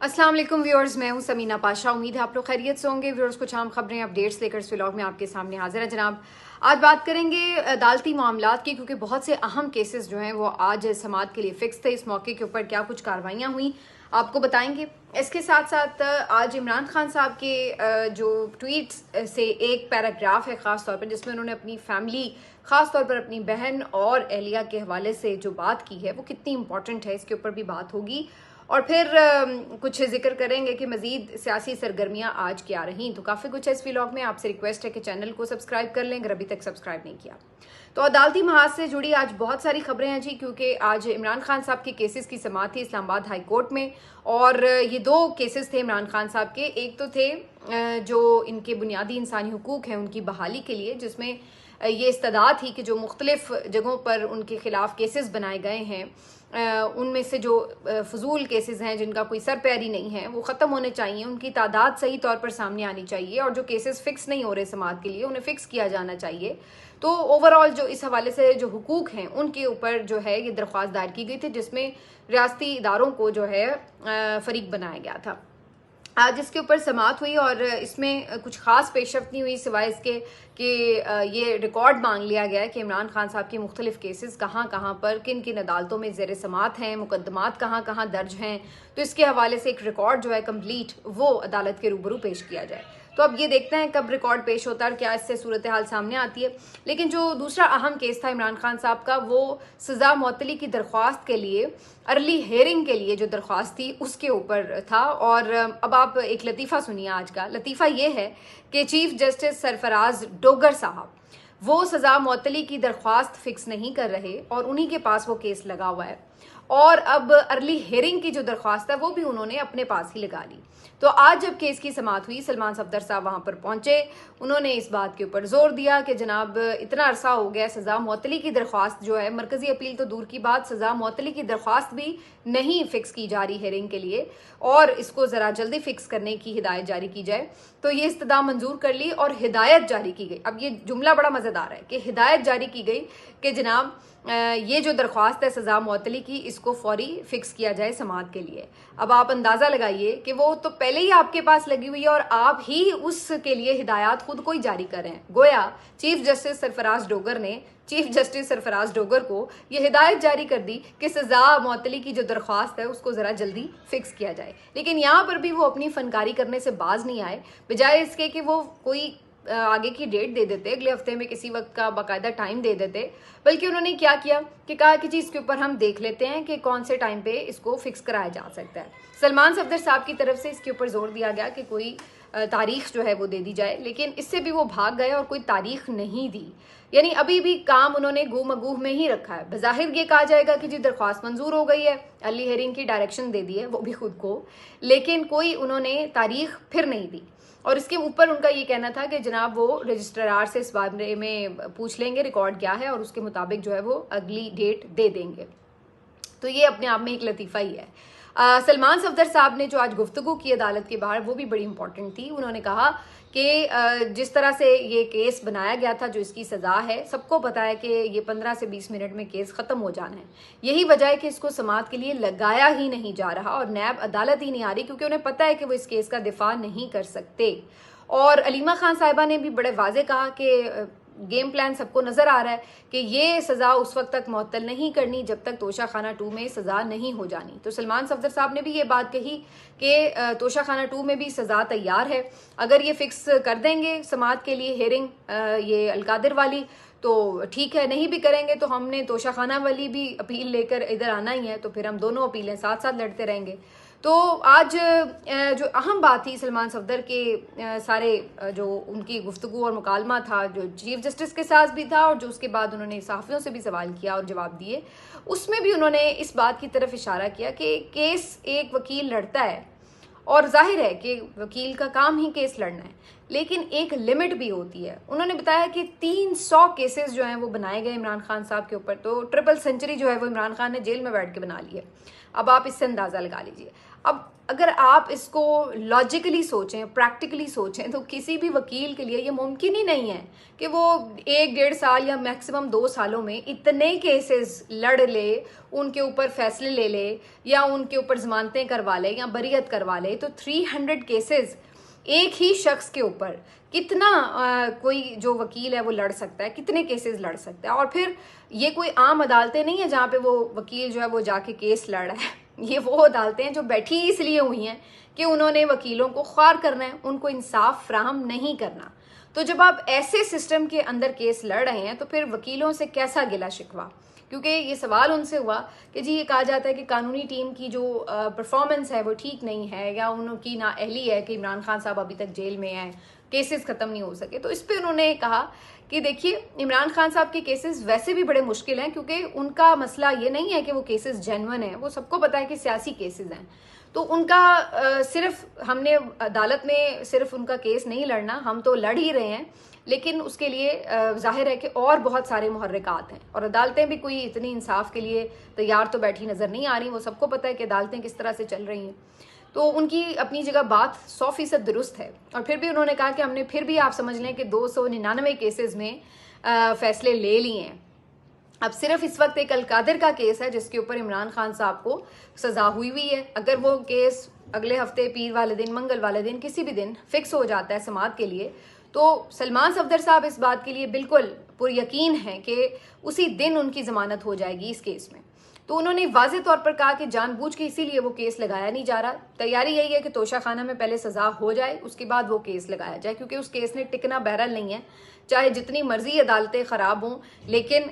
अस्सलाम वालेकुम व्यूअर्स, मैं हूं समीना पाशा। उम्मीद है आप लोग खैरियत से होंगे। व्यूअर्स, कुछ आम खबरें अपडेट्स लेकर इस व्लॉग में आपके सामने हाजिर है जनाब। आज बात करेंगे अदालती मामलात की, क्योंकि बहुत से अहम केसेस जो हैं वो आज समाअत के लिए फिक्स थे। इस मौके के ऊपर क्या कुछ कार्रवाइयाँ हुई आपको बताएंगे। इसके साथ साथ आज इमरान खान साहब के जो ट्वीट्स से एक पैराग्राफ है ख़ास तौर पर, जिसमें उन्होंने अपनी फैमिली, ख़ास तौर पर अपनी बहन और एहलिया के हवाले से जो बात की है वो कितनी इंपॉर्टेंट है, इसके ऊपर भी बात होगी। और फिर कुछ जिक्र करेंगे कि मजीद सियासी सरगर्मियां आज क्या रहीं। तो काफ़ी कुछ है इस व्लॉग में। आपसे रिक्वेस्ट है कि चैनल को सब्सक्राइब कर लें अगर अभी तक सब्सक्राइब नहीं किया। तो अदालती महाज से जुड़ी आज बहुत सारी खबरें हैं जी, क्योंकि आज इमरान खान साहब के केसेस की समाअत थी इस्लामाबाद हाई कोर्ट में। और ये दो केसेस थे इमरान खान साहब के। एक तो थे जो इनके बुनियादी इंसानी हुकूक हैं उनकी बहाली के लिए, जिसमें ये इस्तदा थी कि जो मुख्तलिफ जगहों पर उनके खिलाफ केसेस बनाए गए हैं उनमें से जो फजूल केसेस हैं जिनका कोई सर पैर ही नहीं है वो ख़त्म होने चाहिए, उनकी तादाद सही तौर पर सामने आनी चाहिए। और जो केसेस फिक्स नहीं हो रहे समाअत के लिए उन्हें फिक्स किया जाना चाहिए। तो ओवरऑल जो इस हवाले से जो हुकूक हैं उनके ऊपर जो है ये दरख्वास्त दायर की गई थी, जिसमें रियासती इदारों को जो है फरीक बनाया गया था। आज इसके ऊपर समाअत हुई और इसमें कुछ खास पेशरफ्त नहीं हुई सिवाय इसके कि ये रिकॉर्ड मांग लिया गया है कि इमरान खान साहब के मुख्तलिफ केसेस कहाँ कहाँ पर किन किन अदालतों में ज़ेर समाअत हैं, मुकदमात कहाँ कहाँ दर्ज हैं। तो इसके हवाले से एक रिकॉर्ड जो है कंप्लीट वो अदालत के रूबरू पेश किया जाए। तो अब ये देखते हैं कब रिकॉर्ड पेश होता है और क्या इससे सूरत हाल सामने आती है। लेकिन जो दूसरा अहम केस था इमरान खान साहब का, वो सज़ा मुअत्तली की दरख्वास्त के लिए, अर्ली हेयरिंग के लिए जो दरख्वास्त थी उसके ऊपर था। और अब आप एक लतीफ़ा सुनिए आज का। लतीफ़ा ये है कि चीफ जस्टिस सरफराज डोगर साहब वो सज़ा मुअत्तली की दरख्वास्त फिक्स नहीं कर रहे और उन्हीं के पास वो केस लगा हुआ है। और अब अर्ली हेयरिंग की जो दरख्वास्त है वो भी उन्होंने अपने पास ही लगा ली। तो आज जब केस की समाअत हुई, सलमान सफदर साहब वहां पर पहुंचे। उन्होंने इस बात के ऊपर जोर दिया कि जनाब इतना अरसा हो गया, सज़ा मुअत्तली की दरख्वास्त जो है, मरकजी अपील तो दूर की बात, सज़ा मुअत्तली की दरख्वास्त भी नहीं फिक्स की जा रही हेयरिंग के लिए, और इसको ज़रा जल्दी फिक्स करने की हिदायत जारी की जाए। तो ये इस्तदा मंजूर कर ली और हिदायत जारी की गई। अब ये जुमला बड़ा मज़ेदार है कि हिदायत जारी की गई कि जनाब ये जो दरख्वास्त है सज़ा मुअत्तली की, इसको फौरी फिक्स किया जाए समाअत के लिए। अब आप अंदाज़ा लगाइए कि वो तो पहले ही आपके पास लगी हुई है और आप ही उसके लिए हिदायत खुद को ही जारी कर रहे हैं। गोया चीफ जस्टिस सरफराज डोगर ने चीफ जस्टिस सरफराज डोगर को ये हिदायत जारी कर दी कि सज़ा मुअत्तली की जो दरख्वास्त है उसको ज़रा जल्दी फिक्स किया जाए। लेकिन यहाँ पर भी वो अपनी फनकारी करने से बाज नहीं आए। बजाय इसके कि वो कोई आगे की डेट दे देते, अगले हफ्ते में किसी वक्त का बाकायदा टाइम दे देते, बल्कि उन्होंने क्या किया कि कहा कि जी इसके ऊपर हम देख लेते हैं कि कौन से टाइम पे इसको फिक्स कराया जा सकता है। सलमान सफदर साहब की तरफ से इसके ऊपर जोर दिया गया कि कोई तारीख जो है वो दे दी जाए, लेकिन इससे भी वो भाग गए और कोई तारीख नहीं दी। यानी अभी भी काम उन्होंने गू मगूह में ही रखा है। बज़ाहिर ये कहा जाएगा कि जी दरख्वास्त मंजूर हो गई है, अर्ली हेयरिंग की डायरेक्शन दे दी है, वो भी खुद को, लेकिन कोई उन्होंने तारीख फिर नहीं दी। और इसके ऊपर उनका ये कहना था कि जनाब वो रजिस्ट्रार से इस बारे में पूछ लेंगे रिकॉर्ड क्या है और उसके मुताबिक जो है वो अगली डेट दे देंगे। तो ये अपने आप में एक लतीफ़ा ही है। सलमान सफदर साहब ने जो आज गुफ्तगू की अदालत के बाहर वो भी बड़ी इंपॉर्टेंट थी। उन्होंने कहा कि जिस तरह से ये केस बनाया गया था, जो इसकी सज़ा है, सबको पता है कि ये 15 से 20 मिनट में केस ख़त्म हो जाना है। यही वजह है कि इसको समाअत के लिए लगाया ही नहीं जा रहा और नैब अदालत ही नहीं आ रही, क्योंकि उन्हें पता है कि वो इस केस का दिफा नहीं कर सकते। और अलीमा खान साहिबा ने भी बड़े वाजे कहा कि गेम प्लान सबको नजर आ रहा है कि ये सज़ा उस वक्त तक मुअत्तल नहीं करनी जब तक तोशा खाना 2 में सज़ा नहीं हो जानी। तो सलमान सफदर साहब ने भी ये बात कही कि तोशा खाना 2 में भी सज़ा तैयार है, अगर ये फिक्स कर देंगे समाअत के लिए हेयरिंग ये अलकादिर वाली तो ठीक है, नहीं भी करेंगे तो हमने तोशा खाना वाली भी अपील लेकर इधर आना ही है, तो फिर हम दोनों अपीलें साथ साथ लड़ते रहेंगे। तो आज जो अहम बात थी सलमान सफदर के सारे जो उनकी गुफ्तगू और मुकालमा था, जो चीफ जस्टिस के साथ भी था और जो उसके बाद उन्होंने सहाफ़ियों से भी सवाल किया और जवाब दिए, उसमें भी उन्होंने इस बात की तरफ इशारा किया कि केस एक वकील लड़ता है और जाहिर है कि वकील का काम ही केस लड़ना है, लेकिन एक लिमिट भी होती है। उन्होंने बताया कि 300 केसेस जो हैं वो बनाए गए इमरान खान साहब के ऊपर, तो ट्रिपल सेंचुरी जो है वो इमरान खान ने जेल में बैठ के बना ली है। अब आप इससे अंदाज़ा लगा लीजिए। अब अगर आप इसको लॉजिकली सोचें, प्रैक्टिकली सोचें, तो किसी भी वकील के लिए ये मुमकिन ही नहीं है कि वो 1-1.5 साल या मैक्सिमम 2 सालों में इतने केसेस लड़ ले, उनके ऊपर फैसले ले ले, या उनके ऊपर जमानतें करवा ले या बरीयत करवा ले। तो 300 केसेस एक ही शख्स के ऊपर कितना कोई जो वकील है वो लड़ सकता है, कितने केसेस लड़ सकता है। और फिर ये कोई आम अदालतें नहीं है जहाँ पे वो वकील जो है वो जाके केस लड़ रहा है। ये वो अदालतें हैं जो बैठी इसलिए हुई हैं कि उन्होंने वकीलों को ख्वार करना है, उनको इंसाफ फ्राहम नहीं करना। तो जब आप ऐसे सिस्टम के अंदर केस लड़ रहे हैं तो फिर वकीलों से कैसा गिला शिकवा, क्योंकि ये सवाल उनसे हुआ कि जी ये कहा जाता है कि कानूनी टीम की जो परफॉर्मेंस है वो ठीक नहीं है, या उनकी नाअहली है कि इमरान खान साहब अभी तक जेल में हैं, केसेस ख़त्म नहीं हो सके। तो इस पर उन्होंने कहा कि देखिए इमरान खान साहब के केसेस वैसे भी बड़े मुश्किल हैं, क्योंकि उनका मसला ये नहीं है कि वो केसेस जेन्युइन हैं, वो सबको पता है कि सियासी केसेस हैं। तो उनका सिर्फ हमने अदालत में सिर्फ उनका केस नहीं लड़ना, हम तो लड़ ही रहे हैं, लेकिन उसके लिए जाहिर है कि और बहुत सारे मुहर्रिकात हैं, और अदालतें भी कोई इतनी इंसाफ के लिए तैयार तो बैठी नज़र नहीं आ रही। वो सबको पता है कि अदालतें किस तरह से चल रही हैं। तो उनकी अपनी जगह बात 100% दुरुस्त है। और फिर भी उन्होंने कहा कि हमने फिर भी आप समझ लें कि 299 केसेस में फैसले ले लिए हैं। अब सिर्फ इस वक्त एक अलकादिर का केस है जिसके ऊपर इमरान खान साहब को सजा हुई है। अगर वो केस अगले हफ्ते पीर वाले दिन, मंगल वाले दिन, किसी भी दिन फिक्स हो जाता है समाअत के लिए, तो सलमान सफदर साहब इस बात के लिए बिल्कुल पुर यकीन है कि उसी दिन उनकी जमानत हो जाएगी इस केस में। तो उन्होंने वाज़ेह तौर पर कहा कि जानबूझ के इसीलिए वो केस लगाया नहीं जा रहा, तैयारी यही है कि तोशा खाना में पहले सजा हो जाए, उसके बाद वो केस लगाया जाए, क्योंकि उस केस ने टिकना बहरहाल नहीं है। चाहे जितनी मर्जी अदालतें ख़राब हों, लेकिन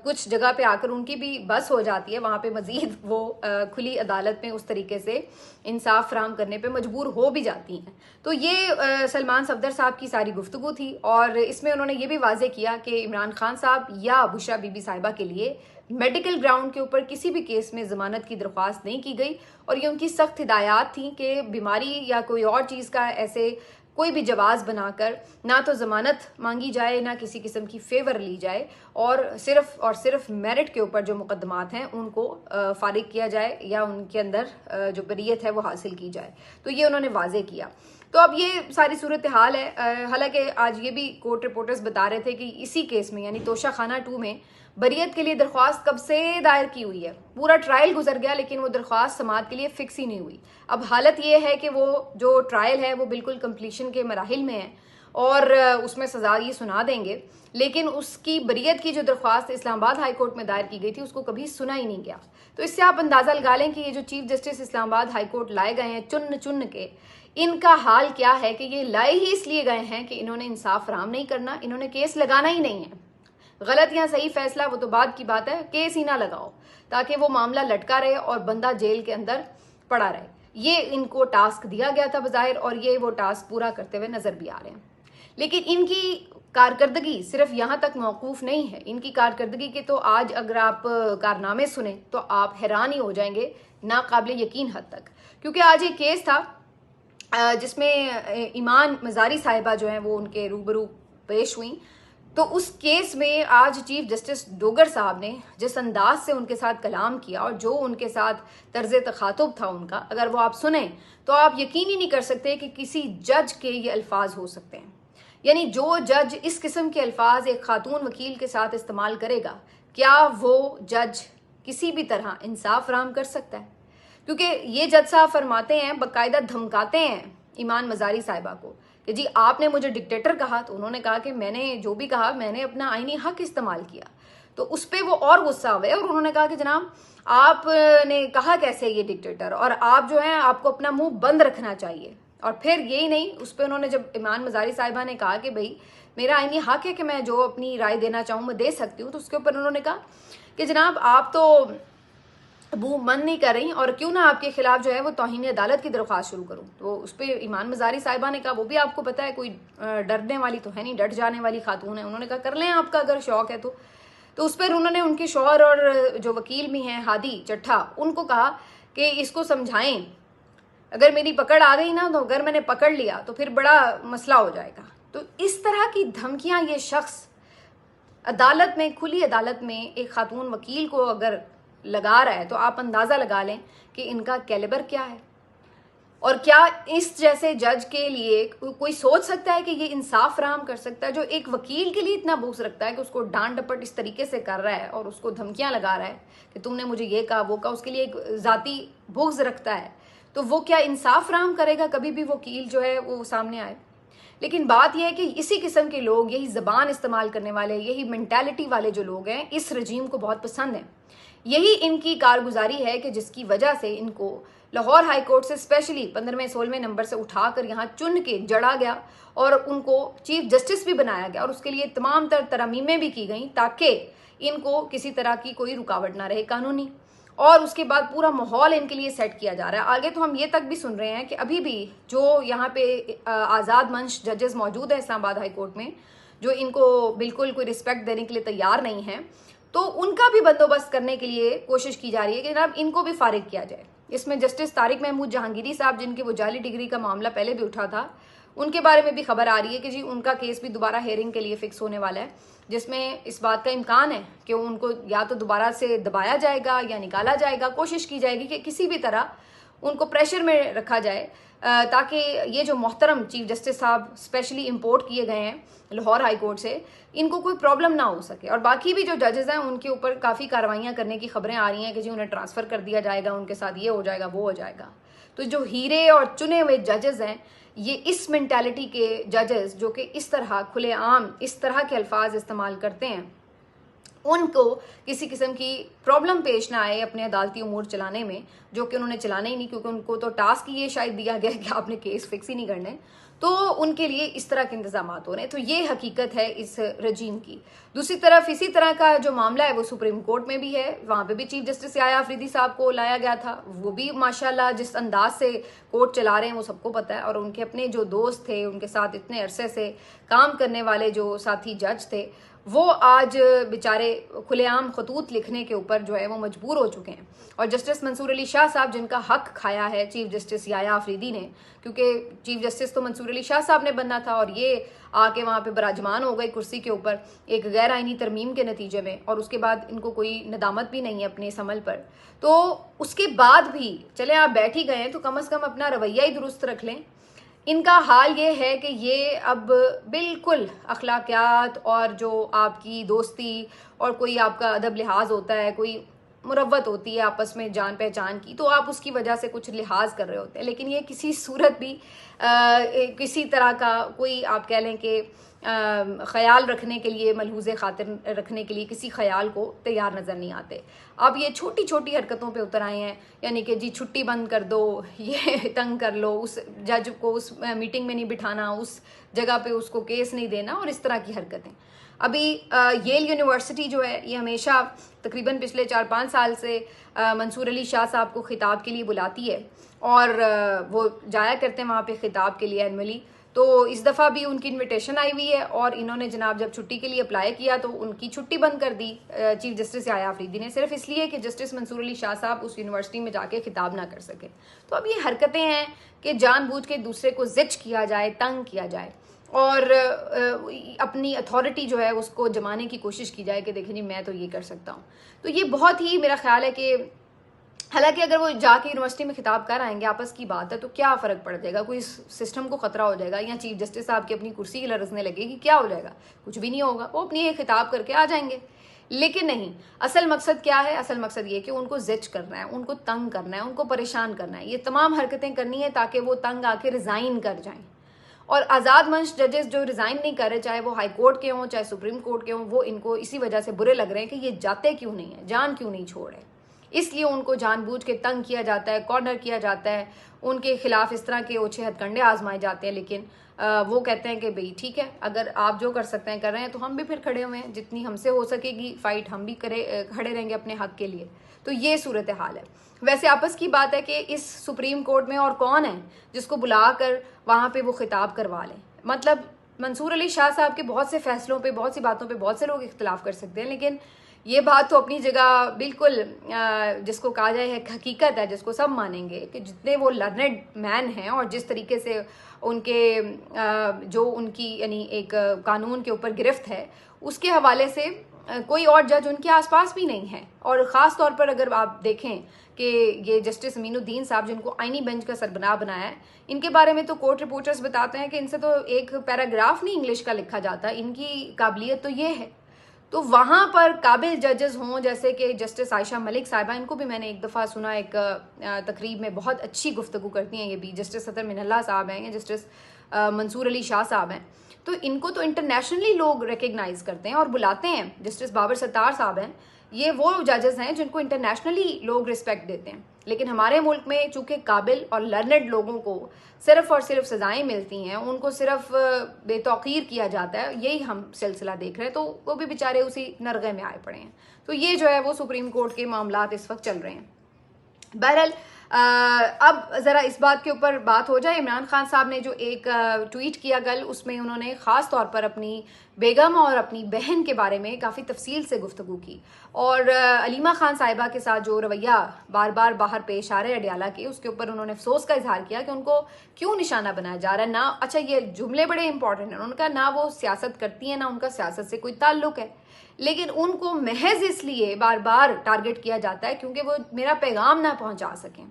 कुछ जगह पे आकर उनकी भी बस हो जाती है, वहाँ पे मज़ीद वो खुली अदालत में उस तरीके से इंसाफ फराहम करने पे मजबूर हो भी जाती हैं। तो ये सलमान सफदर साहब की सारी गुफ्तगू थी, और इसमें उन्होंने ये भी वाज़ेह किया कि इमरान खान साहब या बुशरा बीबी साहिबा के लिए मेडिकल ग्राउंड के ऊपर किसी भी केस में ज़मानत की दरख्वास्त नहीं की गई, और ये उनकी सख्त हिदायत थी कि बीमारी या कोई और चीज़ का ऐसे कोई भी जवाज बनाकर ना तो ज़मानत मांगी जाए, ना किसी किस्म की फेवर ली जाए, और सिर्फ मेरिट के ऊपर जो मुकदमात हैं उनको फारिग किया जाए, या उनके अंदर जो बरीयत है वो हासिल की जाए। तो ये उन्होंने वाज़ेह किया। तो अब ये सारी सूरत हाल है। हालांकि आज ये भी कोर्ट रिपोर्टर्स बता रहे थे कि इसी केस में यानी तोशा खाना 2 में बरीयत के लिए दरख्वास्त कब से दायर की हुई है, पूरा ट्रायल गुजर गया, लेकिन वो दरख्वास्त समाअत के लिए फिक्स ही नहीं हुई। अब हालत ये है कि वो जो ट्रायल है वो बिल्कुल कंप्लीशन के मराहिल में है, और उसमें सजा ये सुना देंगे, लेकिन उसकी बरीयत की जो दरख्वास्त इस्लामाबाद हाई कोर्ट में दायर की गई थी उसको कभी सुना ही नहीं गया। तो इससे आप अंदाज़ा लगा लें कि ये जो chief justice Islamabad high court लाए गए हैं चुन चुन के, इनका हाल क्या है कि ये लाए ही इसलिए गए हैं कि इन्होंने इंसाफ फराहम नहीं करना, इन्होंने केस लगाना ही नहीं है। गलत या सही फैसला वो तो बाद की बात है, केस ही ना लगाओ ताकि वो मामला लटका रहे और बंदा जेल के अंदर पड़ा रहे। ये इनको टास्क दिया गया था बज़ाहिर, और ये वो टास्क पूरा करते हुए नजर भी आ रहे हैं। लेकिन इनकी कारकर्दगी सिर्फ यहाँ तक मौकूफ नहीं है। इनकी कारकर्दगी के तो आज अगर आप कारनामे सुने तो आप हैरान ही हो जाएंगे, नाकाबिल यकीन हद तक। क्योंकि आज एक केस था जिसमें ईमान मजारी साहिबा जो हैं वो उनके रूबरू पेश हुई। तो उस केस में आज चीफ जस्टिस डोगर साहब ने जिस अंदाज से उनके साथ कलाम किया और जो उनके साथ तर्ज तखातुब था उनका, अगर वो आप सुने तो आप यकीन ही नहीं कर सकते कि किसी जज के ये अल्फाज हो सकते हैं। यानी जो जज इस किस्म के अल्फाज एक खातून वकील के साथ इस्तेमाल करेगा, क्या वो जज किसी भी तरह इंसाफ फराहम कर सकता है? क्योंकि ये जज साहब फरमाते हैं, बाकायदा धमकाते हैं ईमान मजारी साहिबा को कि जी आपने मुझे डिक्टेटर कहा, तो उन्होंने कहा कि मैंने जो भी कहा मैंने अपना आईनी हक इस्तेमाल किया। तो उस पर वो और गुस्सा हुए और उन्होंने कहा कि जनाब आपने कहा कैसे ये डिक्टेटर, और आप जो है आपको अपना मुंह बंद रखना चाहिए। और फिर यही नहीं, उस पर उन्होंने जब ईमान मजारी साहिबा ने कहा कि भाई मेरा आईनी हक है कि मैं जो अपनी राय देना चाहूँ मैं दे सकती हूँ, तो उसके ऊपर उन्होंने कहा कि जनाब आप तो मुंह मन नहीं कर रही, और क्यों ना आपके खिलाफ जो है वो तौहीन अदालत की दरख्वास्त शुरू करूं। तो उस पर ईमान मजारी साहिबा ने कहा वो भी आपको पता है कोई डरने वाली तो है नहीं, डट जाने वाली खातून है। उन्होंने कहा कर लें आपका अगर शौक है तो उस पर उन्होंने उनके शौहर और जो वकील भी हैं हादी चट्ठा, उनको कहा कि इसको समझाएं, अगर मेरी पकड़ आ गई ना, तो अगर मैंने पकड़ लिया तो फिर बड़ा मसला हो जाएगा। तो इस तरह की धमकियां ये शख्स अदालत में, खुली अदालत में एक खातून वकील को अगर लगा रहा है तो आप अंदाज़ा लगा लें कि इनका कैलिबर क्या है। और क्या इस जैसे जज के लिए कोई सोच सकता है कि ये इंसाफ फराहम कर सकता है, जो एक वकील के लिए इतना बोझ रखता है कि उसको डांट डपट इस तरीके से कर रहा है और उसको धमकियां लगा रहा है कि तुमने मुझे ये कहा वो कहा, उसके लिए एक ज़ाती बोझ रखता है, तो वो क्या इंसाफ फराहम करेगा कभी भी वकील जो है वो सामने आए। लेकिन बात यह है कि इसी किस्म के लोग, यही ज़बान इस्तेमाल करने वाले, यही मेंटालिटी वाले जो लोग हैं, इस रजीम को बहुत पसंद है। यही इनकी कारगुजारी है कि जिसकी वजह से इनको लाहौर हाई कोर्ट से स्पेशली 15वें 16वें नंबर से उठाकर यहाँ चुन के जड़ा गया और उनको चीफ जस्टिस भी बनाया गया और उसके लिए तमाम तरमीमें भी की गई ताकि इनको किसी तरह की कोई रुकावट ना रहे कानूनी। और उसके बाद पूरा माहौल इनके लिए सेट किया जा रहा है। आगे तो हम ये तक भी सुन रहे हैं कि अभी भी जो यहाँ पे आज़ाद मंश जजेस मौजूद है इस्लामाबाद हाई कोर्ट में, जो इनको बिल्कुल कोई रिस्पेक्ट देने के लिए तैयार नहीं है, तो उनका भी बंदोबस्त करने के लिए कोशिश की जा रही है कि जनाब इनको भी फारिग किया जाए। इसमें जस्टिस तारिक महमूद जहांगीरी साहब, जिनकी वो जाली डिग्री का मामला पहले भी उठा था, उनके बारे में भी खबर आ रही है कि जी उनका केस भी दोबारा हेयरिंग के लिए फिक्स होने वाला है, जिसमें इस बात का इम्कान है कि उनको या तो दोबारा से दबाया जाएगा या निकाला जाएगा। कोशिश की जाएगी कि किसी भी तरह उनको प्रेशर में रखा जाए ताकि ये जो मोहतरम चीफ जस्टिस साहब स्पेशली इंपोर्ट किए गए हैं लाहौर हाई कोर्ट से, इनको कोई प्रॉब्लम ना हो सके। और बाकी भी जो जजेस हैं उनके ऊपर काफ़ी कार्रवाइयाँ करने की खबरें आ रही हैं कि जी उन्हें ट्रांसफ़र कर दिया जाएगा, उनके साथ ये हो जाएगा वो हो जाएगा। तो जो हीरे और चुने हुए जजेस हैं, ये इस मेंटालिटी के जजेस जो कि इस तरह खुलेआम इस तरह के अल्फाज इस्तेमाल करते हैं, उनको किसी किस्म की प्रॉब्लम पेश ना आए अपने अदालती उमूर चलाने में, जो कि उन्होंने चलाने ही नहीं, क्योंकि उनको तो टास्क ये शायद दिया गया कि आपने केस फिक्स ही नहीं करने, तो उनके लिए इस तरह के इंतजाम हो रहे हैं। तो ये हकीकत है इस रजीम की। दूसरी तरफ इसी तरह का जो मामला है वो सुप्रीम कोर्ट में भी है। वहाँ पे भी चीफ जस्टिस याया अफरीदी साहब को लाया गया था। वो भी माशाल्लाह जिस अंदाज से कोर्ट चला रहे हैं वो सबको पता है, और उनके अपने जो दोस्त थे, उनके साथ इतने अरसे से काम करने वाले जो साथी जज थे, वो आज बेचारे खुलेआम खतूत लिखने के ऊपर जो है वो मजबूर हो चुके हैं। और जस्टिस मंसूर अली शाह साहब, जिनका हक खाया है चीफ जस्टिस याया अफरीदी ने, क्योंकि चीफ जस्टिस तो मंसूर अली शाह साहब ने बनना था और ये आके वहाँ पे बराजमान हो गए कुर्सी के ऊपर एक गैर आइनी तरमीम के नतीजे में, और उसके बाद इनको कोई नदामत भी नहीं है अपने इस अमल पर। तो उसके बाद भी चले आप बैठ ही गए हैं तो कम अज़ कम अपना रवैया ही दुरुस्त रख लें। इनका हाल ये है कि ये अब बिल्कुल अखलाकियात और जो आपकी दोस्ती और कोई आपका अदब लिहाज होता है, कोई मुरव्वत होती है आपस में जान पहचान की, तो आप उसकी वजह से कुछ लिहाज कर रहे होते हैं, लेकिन ये किसी सूरत भी किसी तरह का कोई आप कह लें कि ख्याल रखने के लिए, मलहूज़े खातिर रखने के लिए किसी ख्याल को तैयार नज़र नहीं आते। अब ये छोटी छोटी हरकतों पे उतर आए हैं, यानी कि जी छुट्टी बंद कर दो, ये तंग कर लो, उस जज को उस मीटिंग में नहीं बिठाना, उस जगह पे उसको केस नहीं देना, और इस तरह की हरकतें। अभी येल यूनिवर्सिटी जो है ये हमेशा तकरीबन पिछले 4-5 साल से मंसूर अली शाह साहब को खिताब के लिए बुलाती है और वो जाया करते हैं वहाँ पे खिताब के लिए एनुअली। तो इस दफ़ा भी उनकी इनविटेशन आई हुई है और इन्होंने जनाब जब छुट्टी के लिए अप्लाई किया तो उनकी छुट्टी बंद कर दी चीफ जस्टिस याया अफरीदी ने, सिर्फ इसलिए कि जस्टिस मंसूर अली शाह साहब उस यूनिवर्सिटी में जाके खिताब ना कर सके। तो अब ये हरकतें हैं कि जानबूझ के दूसरे को जिच किया जाए, तंग किया जाए और अपनी अथॉरिटी जो है उसको जमाने की कोशिश की जाए कि देखें जी मैं तो ये कर सकता हूँ। तो ये बहुत ही मेरा ख्याल है कि हालांकि अगर वो जाके यूनिवर्सिटी में खिताब कर आएंगे, आपस की बात है, तो क्या फ़र्क पड़ जाएगा? कोई सिस्टम को ख़तरा हो जाएगा या चीफ जस्टिस साहब की अपनी कुर्सी की लरजने लगेगी? क्या हो जाएगा? कुछ भी नहीं होगा, वो अपनी खिताब करके आ जाएंगे। लेकिन नहीं, असल मकसद क्या है? असल मकसद ये कि उनको जिच करना है, उनको तंग करना है, उनको परेशान करना है, ये तमाम हरकतें करनी है ताकि वो तंग आके रिज़ाइन कर जाएँ। और आज़ाद मंच जजेस जो रिज़ाइन नहीं कर रहे, चाहे वो हाई कोर्ट के हों चाहे सुप्रीम कोर्ट के हों, वो इनको इसी वजह से बुरे लग रहे हैं कि ये जाते क्यों नहीं है, जान क्यों नहीं छोड़ रहे। इसलिए उनको जानबूझ के तंग किया जाता है, कॉर्नर किया जाता है, उनके खिलाफ इस तरह के ओछे हथकंडे आजमाए जाते हैं। लेकिन वो कहते हैं कि भाई ठीक है, अगर आप जो कर सकते हैं कर रहे हैं, तो हम भी फिर खड़े हुए हैं, जितनी हमसे हो सकेगी फ़ाइट हम भी खड़े रहेंगे अपने हक के लिए। तो ये सूरत हाल है। वैसे आपस की बात है कि इस सुप्रीम कोर्ट में और कौन है जिसको बुलाकर वहाँ पे वो खिताब करवा लें। मतलब मंसूर अली शाह साहब के बहुत से फैसलों पे, बहुत सी बातों पे बहुत से लोग इख्तलाफ कर सकते हैं, लेकिन ये बात तो अपनी जगह बिल्कुल जिसको कहा जाए है हकीकत है, जिसको सब मानेंगे कि जितने वो लर्नेड मैन हैं और जिस तरीके से उनके जो उनकी यानी एक कानून के ऊपर गिरफ्त है, उसके हवाले से कोई और जज उनके आसपास भी नहीं है। और ख़ास तौर पर अगर आप देखें कि ये जस्टिस अमीनुद्दीन साहब जिनको आईनी बेंच का सरबराह बनाया है, इनके बारे में तो कोर्ट रिपोर्टर्स बताते हैं कि इनसे तो एक पैराग्राफ नहीं इंग्लिश का लिखा जाता, इनकी काबिलियत तो ये है। तो वहाँ पर काबिल जजेस हों जैसे कि जस्टिस आयशा मलिक साहिबा, इनको भी मैंने एक दफ़ा सुना एक तकरीब में, बहुत अच्छी गुफ्तगू करती हैं ये भी। जस्टिस सतर मिनल्ला साहब हैं या जस्टिस मंसूर अली शाह साहब हैं, तो इनको तो इंटरनेशनली लोग रिकग्नाइज करते हैं और बुलाते हैं। जस्टिस बाबर सत्तार साहब हैं, ये वो जजेस हैं जिनको इंटरनेशनली लोग रिस्पेक्ट देते हैं। लेकिन हमारे मुल्क में चूंकि काबिल और लर्नड लोगों को सिर्फ और सिर्फ सजाएं मिलती हैं, उनको सिर्फ बेतौकीर किया जाता है, यही हम सिलसिला देख रहे हैं। तो वो भी बेचारे उसी नरगे में आए पड़े हैं। तो ये जो है वो सुप्रीम कोर्ट के मामलात इस वक्त चल रहे हैं। बहरहाल अब ज़रा इस बात के ऊपर बात हो जाए। इमरान खान साहब ने जो एक ट्वीट किया कल, उसमें उन्होंने ख़ास तौर पर अपनी बेगम और अपनी बहन के बारे में काफ़ी तफसील से गुफ्तगू की और अलीमा खान साहिबा के साथ जो रवैया बार बार बाहर पेश आ रहे हैं अडयाला के, उसके ऊपर उन्होंने अफसोस का इजहार किया कि उनको क्यों निशाना बनाया जा रहा है। ना, अच्छा ये जुमले बड़े इंपॉर्टेंट हैं, उनका ना वो सियासत करती है ना उनका सियासत से कोई ताल्लुक है, लेकिन उनको महज इसलिए बार बार टारगेट किया जाता है क्योंकि वो मेरा पैगाम ना पहुंचा सकें।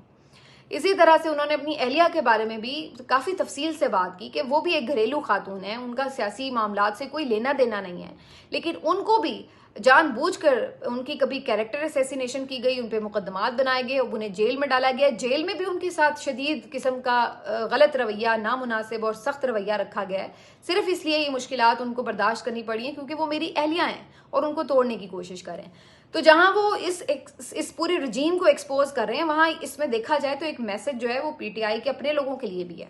इसी तरह से उन्होंने अपनी अहलिया के बारे में भी काफ़ी तफसील से बात की कि वो भी एक घरेलू खातून है, उनका सियासी मामलात से कोई लेना देना नहीं है, लेकिन उनको भी जानबूझकर उनकी कभी कैरेक्टर असैसिनेशन की गई, उन पर मुकदमात बनाए गए, उन्हें जेल में डाला गया। जेल में भी उनके साथ शदीद किस्म का गलत रवैया, नामुनासिब और सख्त रवैया रखा गया है। सिर्फ इसलिए ये मुश्किलात उनको बर्दाश्त करनी पड़ी हैं क्योंकि वो मेरी अहलिया हैं और उनको तोड़ने की कोशिश करें। तो जहां वो इस पूरे रजीम को एक्सपोज कर रहे हैं, वहां इसमें देखा जाए तो एक मैसेज जो है वो पीटीआई के अपने लोगों के लिए भी है,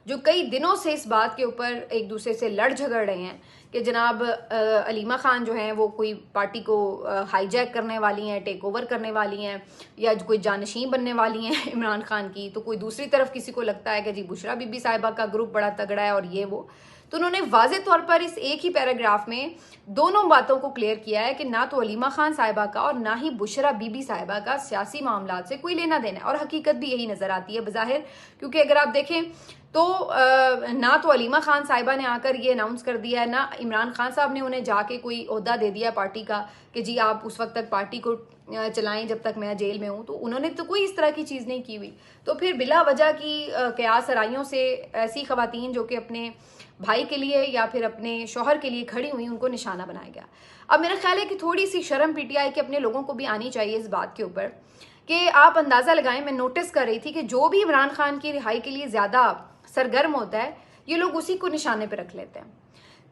जो कई दिनों से इस बात के ऊपर एक दूसरे से लड़ झगड़ रहे हैं कि जनाब अलीमा खान जो हैं वो कोई पार्टी को हाईजैक करने वाली हैं, टेक ओवर करने वाली हैं या कोई जानशीन बनने वाली हैं इमरान खान की। तो कोई दूसरी तरफ किसी को लगता है कि जी बुशरा बीबी साहिबा का ग्रुप बड़ा तगड़ा है और ये वो। तो उन्होंने वाज़े तौर पर इस एक ही पैराग्राफ में दोनों बातों को क्लियर किया है कि ना तो अलीमा खान साहिबा का और ना ही बुशरा बीबी साहिबा का सियासी मामलात से कोई लेना देना है। और हकीकत भी यही नजर आती है बज़ाहिर, क्योंकि अगर आप देखें तो ना तो अलीमा खान साहिबा ने आकर ये अनाउंस कर दिया है, ना इमरान खान साहब ने उन्हें जाके कोई ओहदा दे दिया पार्टी का कि जी आप उस वक्त तक पार्टी को चलाएं जब तक मैं जेल में हूं। तो उन्होंने तो कोई इस तरह की चीज़ नहीं की हुई। तो फिर बिला वजह की कयास सराइयों से ऐसी खवातीन जो कि अपने भाई के लिए या फिर अपने शौहर के लिए खड़ी हुई, उनको निशाना बनाया गया। अब मेरा ख्याल है कि थोड़ी सी शर्म पीटीआई के अपने लोगों को भी आनी चाहिए इस बात के ऊपर कि आप अंदाज़ा लगाएं। मैं नोटिस कर रही थी कि जो भी इमरान खान की रिहाई के लिए ज़्यादा सरगर्म होता है, ये लोग उसी को निशाने पर रख लेते हैं।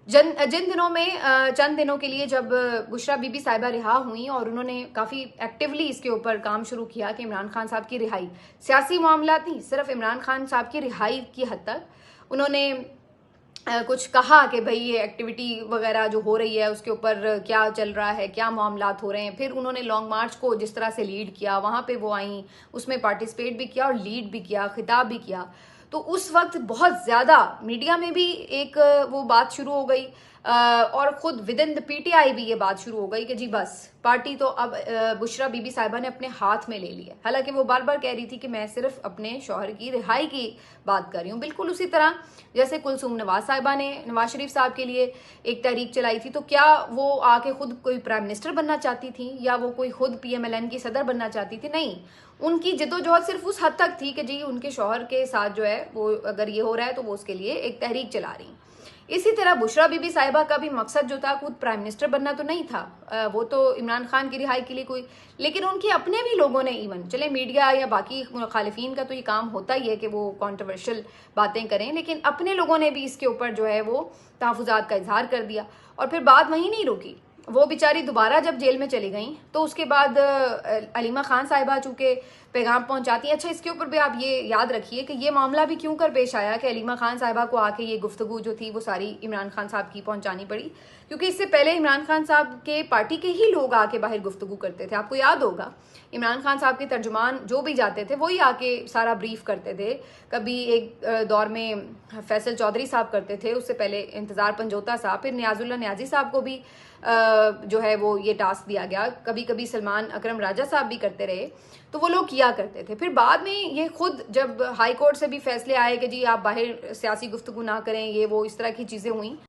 जिन दिनों में चंद दिनों के लिए जब बुशरा बीबी साहिबा रिहा हुई और उन्होंने काफ़ी एक्टिवली इसके ऊपर काम शुरू किया कि इमरान खान साहब की रिहाई सियासी मामला थी, सिर्फ इमरान खान साहब की रिहाई की हद तक उन्होंने कुछ कहा कि भाई ये एक्टिविटी वगैरह जो हो रही है उसके ऊपर क्या चल रहा है, क्या मामलात हो रहे हैं। फिर उन्होंने लॉन्ग मार्च को जिस तरह से लीड किया, वहाँ पे वो आई, उसमें पार्टिसिपेट भी किया और लीड भी किया, खिताब भी किया। तो उस वक्त बहुत ज़्यादा मीडिया में भी एक वो बात शुरू हो गई और ख़ुद विद इन द पीटीआई भी ये बात शुरू हो गई कि जी बस पार्टी तो अब बुशरा बीबी साहिबा ने अपने हाथ में ले लिया। हालांकि वो बार बार कह रही थी कि मैं सिर्फ अपने शौहर की रिहाई की बात कर रही हूँ। बिल्कुल उसी तरह जैसे कुलसूम नवाज साहिबा ने नवाज शरीफ साहब के लिए एक तहरीक चलाई थी, तो क्या वो आके खुद कोई प्राइम मिनिस्टर बनना चाहती थी या वो कोई खुद PMLN की सदर बनना चाहती थी? नहीं, उनकी जिद्दोजहद सिर्फ उस हद तक थी कि जी उनके शौहर के साथ जो है वो अगर ये हो रहा है तो वो उसके लिए एक तहरीक चला रही। इसी तरह बुशरा बीबी साहिबा का भी मकसद जो था खुद प्राइम मिनिस्टर बनना तो नहीं था, वो तो इमरान खान की रिहाई के लिए कोई, लेकिन उनके अपने भी लोगों ने, इवन चले मीडिया या बाकी मुखालिफिन का तो ये काम होता ही है कि वो कंट्रोवर्शियल बातें करें, लेकिन अपने लोगों ने भी इसके ऊपर जो है वो तहफ़्फ़ुज़ात का इजहार कर दिया। और फिर बात वहीं नहीं रुकी, वो बेचारी दोबारा जब जेल में चली गई तो उसके बाद अलीमा खान साहिबा चूँकि पैगाम पहुंचाती हैं। अच्छा, इसके ऊपर भी आप ये याद रखिए कि ये मामला भी क्यों कर पेश आया कि अलीमा खान साहिबा को आके ये गुफ्तगू जो थी वो सारी इमरान खान साहब की पहुंचानी पड़ी, क्योंकि इससे पहले इमरान खान साहब के पार्टी के ही लोग आके बाहर गुफ्तगू करते थे। आपको याद होगा इमरान खान साहब के तर्जुमान जो भी जाते थे वही आके सारा ब्रीफ करते थे। कभी एक दौर में फैसल चौधरी साहब करते थे, उससे पहले इंतज़ार पंजोता साहब, फिर नियाजुल्लाह नियाजी साहब को भी जो है वो ये टास्क दिया गया। कभी कभी सलमान अकरम राजा साहब भी करते रहे, तो वो लोग किया करते थे। फिर बाद में ये खुद जब हाई कोर्ट से भी फैसले आए कि जी आप बाहर सियासी गुफ्तगू ना करें, ये वो इस तरह की चीज़ें हुई,